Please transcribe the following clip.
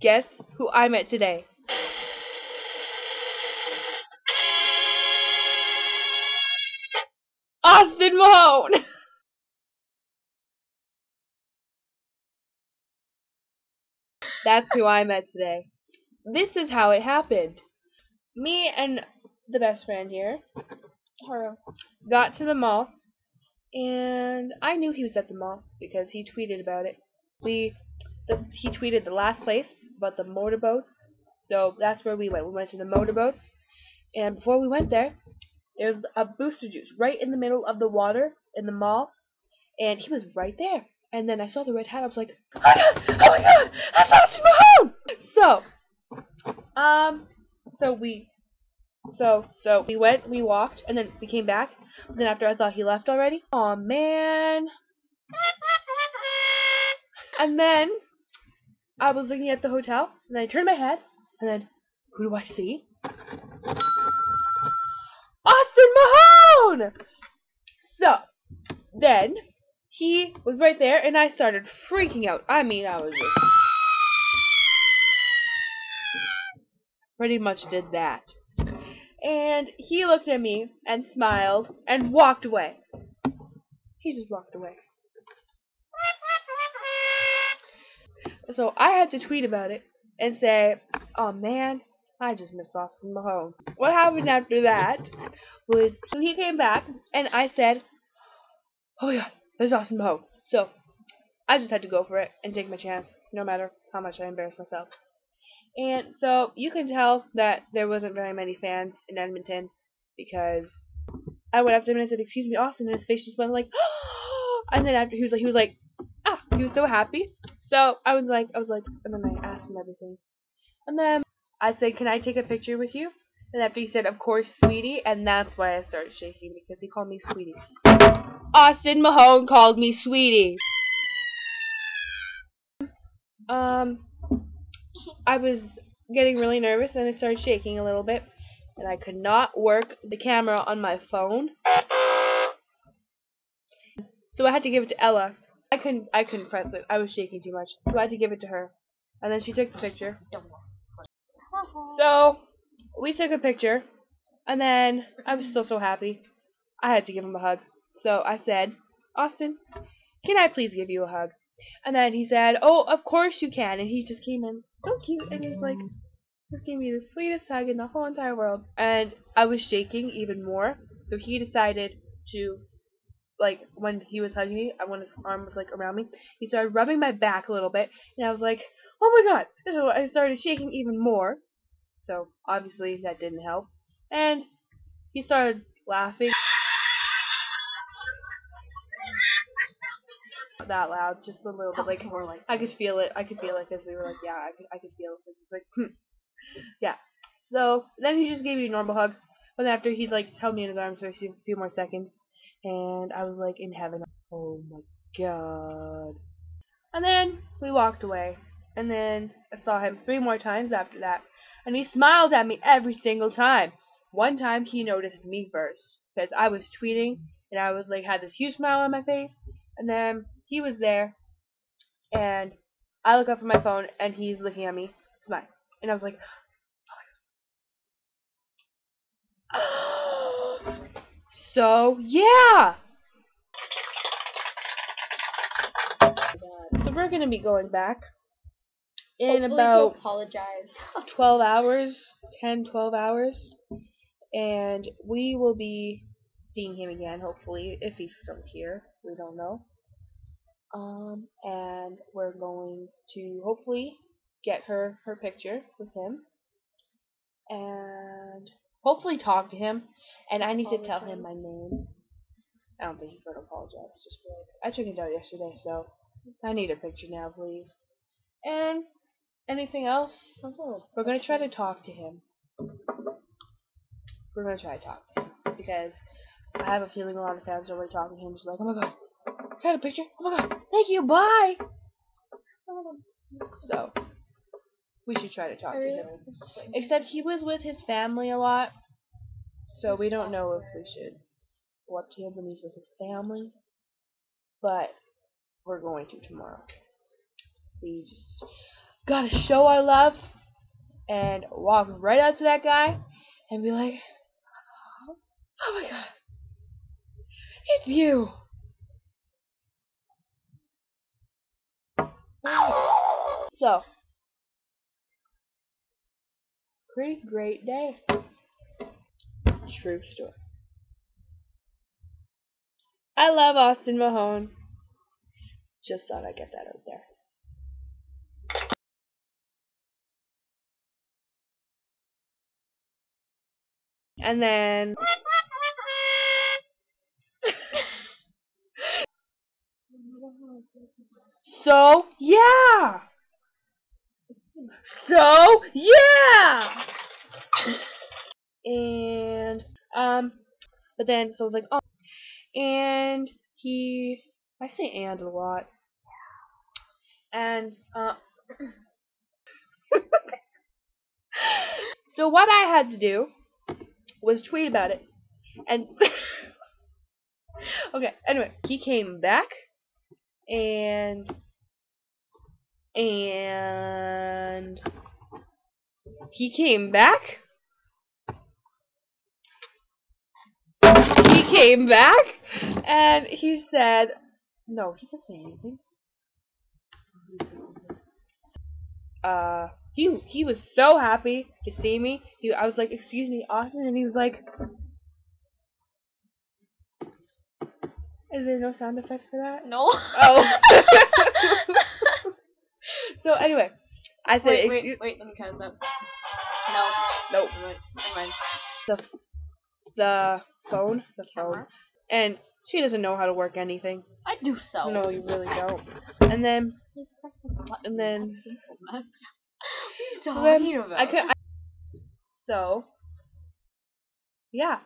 Guess who I met today? Austin Mahone! That's who I met today. This is how it happened. Me and the best friend here, got to the mall, and I knew he was at the mall because he tweeted about it. He tweeted the last place about the motorboats, so that's where we went. We went to the motorboats, and before we went there, there's a booster juice right in the middle of the water in the mall, and he was right there. And then I saw the red hat. I was like, oh my god, that's Austin Mahone! So we walked, and then we came back. And then after I thought he left already. Aw, man. And then I was looking at the hotel, and then I turned my head, and then who do I see? Austin Mahone! So, then he was right there, and I started freaking out. I mean, I was just pretty much did that. And he looked at me and smiled and walked away. He just walked away. So I had to tweet about it and say, oh man, I just missed Austin Mahone. What happened after that was, so he came back and I said, oh my god, there's Austin Mahone. So I just had to go for it and take my chance, no matter how much I embarrassed myself. And so you can tell that there wasn't very many fans in Edmonton because I went up to him and I said, excuse me, Austin, and his face just went like, and then after he was like, ah, he was so happy. So I was like, and then I asked him everything. And then I said, can I take a picture with you? And after he said, of course, sweetie, and that's why I started shaking, because he called me sweetie. Austin Mahone called me sweetie. I was getting really nervous and I started shaking a little bit, and I could not work the camera on my phone. So I had to give it to Ella. I couldn't press it. I was shaking too much. So I had to give it to her. And then she took the picture. So we took a picture, and then I was still so happy. I had to give him a hug. So I said, Austin, can I please give you a hug? And then he said, oh, of course you can. And he just came in so cute, and he's like, just gave me the sweetest hug in the whole entire world. And I was shaking even more. So he decided to, like, when he was hugging me, when his arm was like around me, he started rubbing my back a little bit, and I was like, oh my god. So I started shaking even more. So obviously that didn't help. And he started laughing. Not that loud, just a little bit, like more like I could feel it. I could feel it because we were like, yeah, I could feel it. It's like, yeah. So then he just gave me a normal hug. But then after he like held me in his arms for a few more seconds, and I was like in heaven. Oh my god. And then we walked away. And then I saw him 3 more times after that. And he smiled at me every single time. One time he noticed me first, because I was tweeting and I was like had this huge smile on my face, and then he was there, and I look up at my phone and he's looking at me, smile, and I was like, so yeah. So we're gonna be going back in about apologize. 12 hours, 10-12 hours, and we will be seeing him again, hopefully, if he's still here. We don't know. And we're going to hopefully get her picture with him, and hopefully talk to him. And I need to tell him my name. I don't think he's gonna apologize. Just be like, I took it out yesterday, so I need a picture now, please. And anything else? We're gonna try to talk to him. We're gonna try to talk to him because I have a feeling a lot of fans are already talking to him. Just like, oh my god, can I have a picture? Oh my god, thank you, bye. So we should try to talk to him. Except he was with his family a lot, so we don't know if we should go up to him when he's with his family. But we're going to tomorrow. got a show I love, and walk right up to that guy and be like, oh my god, it's you. So, pretty great day. True story. I love Austin Mahone. Just thought I'd get that out there. And then so yeah. And but then so I was like, oh, and I say and a lot. And so what I had to do was tweet about it. And okay, anyway, he came back and he came back. He came back and he said, no, he didn't say anything. He was so happy to see me. I was like, excuse me, Austin, and he was like, is there no sound effect for that? No. Oh. So anyway, I said, wait, let me count that. No. Nope. Never mind. The phone, and she doesn't know how to work anything. I do so. No, you really don't. And then What are you talking about? so yeah.